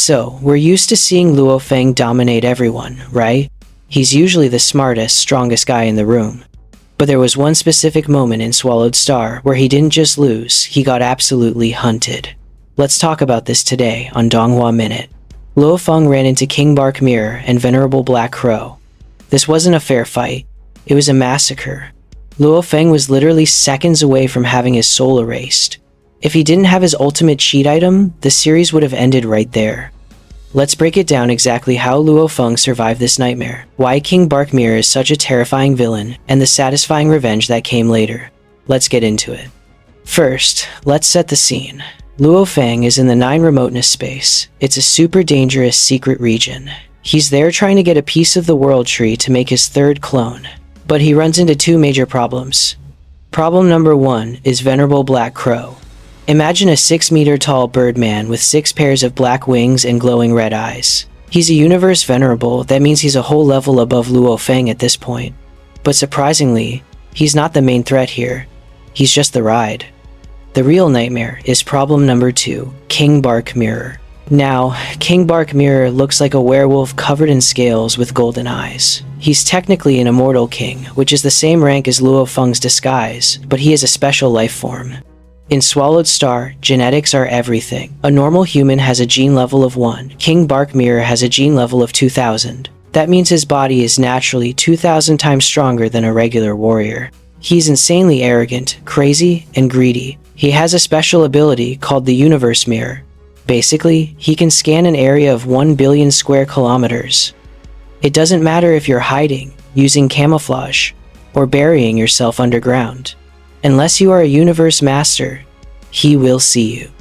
So, we're used to seeing Luo Feng dominate everyone, right? He's usually the smartest, strongest guy in the room. But there was one specific moment in Swallowed Star where he didn't just lose, he got absolutely hunted. Let's talk about this today on Donghua Minute. Luo Feng ran into King Bark Mirror and Venerable Black Crow. This wasn't a fair fight, it was a massacre. Luo Feng was literally seconds away from having his soul erased. If he didn't have his ultimate cheat item, the series would have ended right there. Let's break it down exactly how Luo Feng survived this nightmare, why King Bark Mirror is such a terrifying villain, and the satisfying revenge that came later. Let's get into it. First, let's set the scene. Luo Feng is in the Nine Remoteness Space. It's a super dangerous secret region. He's there trying to get a piece of the World Tree to make his third clone. But he runs into two major problems. Problem number one is Venerable Black Crow. Imagine a 6-meter tall birdman with 6 pairs of black wings and glowing red eyes. He's a universe Venerable, that means he's a whole level above Luo Feng at this point. But surprisingly, he's not the main threat here. He's just the ride. The real nightmare is problem number 2, King Bark Mirror. Now, King Bark Mirror looks like a werewolf covered in scales with golden eyes. He's technically an Immortal King, which is the same rank as Luo Feng's disguise, but he is a special life form. In Swallowed Star, genetics are everything. A normal human has a gene level of 1. King Bark Mirror has a gene level of 2000. That means his body is naturally 2000 times stronger than a regular warrior. He's insanely arrogant, crazy, and greedy. He has a special ability called the Universe Mirror. Basically, he can scan an area of 1 billion square kilometers. It doesn't matter if you're hiding, using camouflage, or burying yourself underground. Unless you are a universe master, he will see you.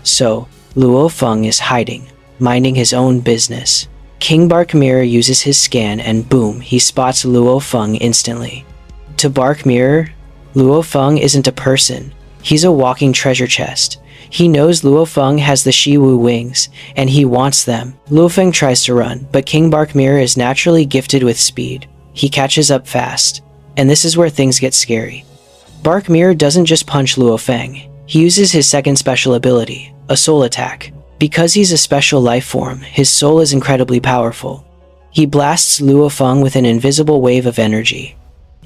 So, Luo Feng is hiding, minding his own business. King Bark Mirror uses his scan and boom, he spots Luo Feng instantly. To Bark Mirror, Luo Feng isn't a person, he's a walking treasure chest. He knows Luo Feng has the Shiwu wings, and he wants them. Luo Feng tries to run, but King Bark Mirror is naturally gifted with speed. He catches up fast, and this is where things get scary. Bark Mirror doesn't just punch Luo Feng, he uses his second special ability, a soul attack. Because he's a special life form, his soul is incredibly powerful. He blasts Luo Feng with an invisible wave of energy.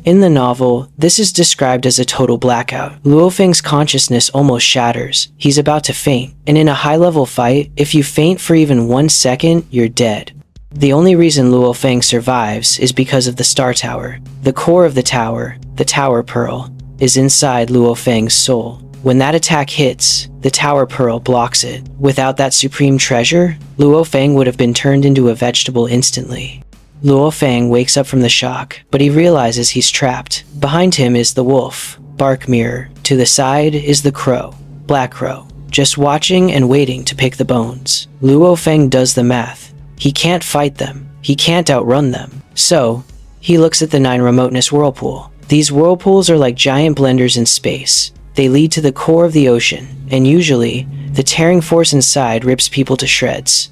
In the novel, this is described as a total blackout. Luo Feng's consciousness almost shatters. He's about to faint, and in a high-level fight, if you faint for even 1 second, you're dead. The only reason Luo Feng survives is because of the Star Tower. The core of the Tower Pearl, is inside Luo Feng's soul. When that attack hits, the Tower Pearl blocks it. Without that supreme treasure, Luo Feng would have been turned into a vegetable instantly. Luo Feng wakes up from the shock, but he realizes he's trapped. Behind him is the wolf, Bark Mirror. To the side is the crow, Black Crow, just watching and waiting to pick the bones. Luo Feng does the math. He can't fight them. He can't outrun them. So, he looks at the Nine Remoteness Whirlpool. These whirlpools are like giant blenders in space. They lead to the core of the ocean, and usually, the tearing force inside rips people to shreds.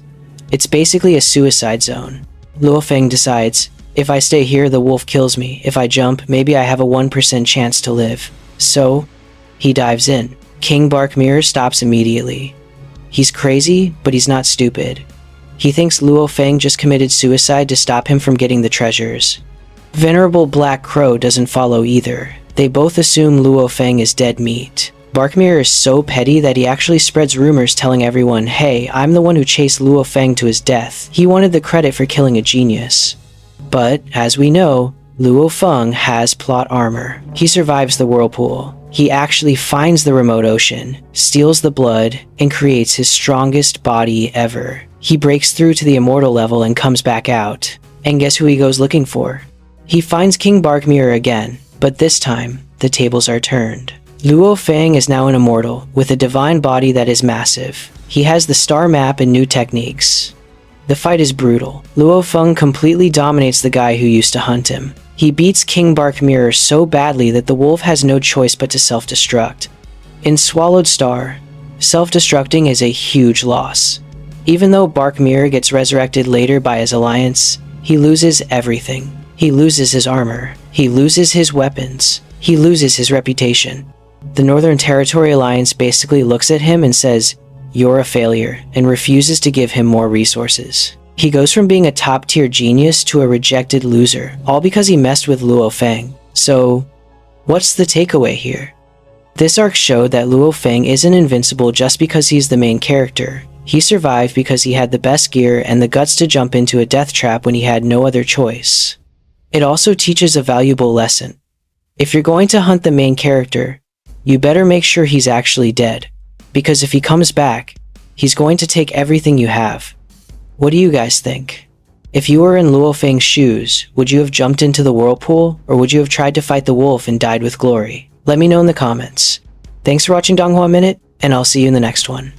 It's basically a suicide zone. Luo Feng decides, if I stay here the wolf kills me, if I jump, maybe I have a 1% chance to live. So, he dives in. King Bark Mirror stops immediately. He's crazy, but he's not stupid. He thinks Luo Feng just committed suicide to stop him from getting the treasures. Venerable Black Crow doesn't follow either. They both assume Luo Feng is dead meat. Bark Mirror is so petty that he actually spreads rumors telling everyone, hey, I'm the one who chased Luo Feng to his death. He wanted the credit for killing a genius. But, as we know, Luo Feng has plot armor. He survives the whirlpool. He actually finds the remote ocean, steals the blood, and creates his strongest body ever. He breaks through to the Immortal level and comes back out. And guess who he goes looking for? He finds King Bark Mirror again, but this time, the tables are turned. Luo Feng is now an Immortal, with a divine body that is massive. He has the star map and new techniques. The fight is brutal. Luo Feng completely dominates the guy who used to hunt him. He beats King Bark Mirror so badly that the wolf has no choice but to self-destruct. In Swallowed Star, self-destructing is a huge loss. Even though Bark Mirror gets resurrected later by his alliance, he loses everything. He loses his armor. He loses his weapons. He loses his reputation. The Northern Territory Alliance basically looks at him and says, "You're a failure," and refuses to give him more resources. He goes from being a top-tier genius to a rejected loser, all because he messed with Luo Feng. So, what's the takeaway here? This arc showed that Luo Feng isn't invincible just because he's the main character. He survived because he had the best gear and the guts to jump into a death trap when he had no other choice. It also teaches a valuable lesson. If you're going to hunt the main character, you better make sure he's actually dead, because if he comes back, he's going to take everything you have. What do you guys think? If you were in Luo Feng's shoes, would you have jumped into the whirlpool, or would you have tried to fight the wolf and died with glory? Let me know in the comments. Thanks for watching Donghua Minute, and I'll see you in the next one.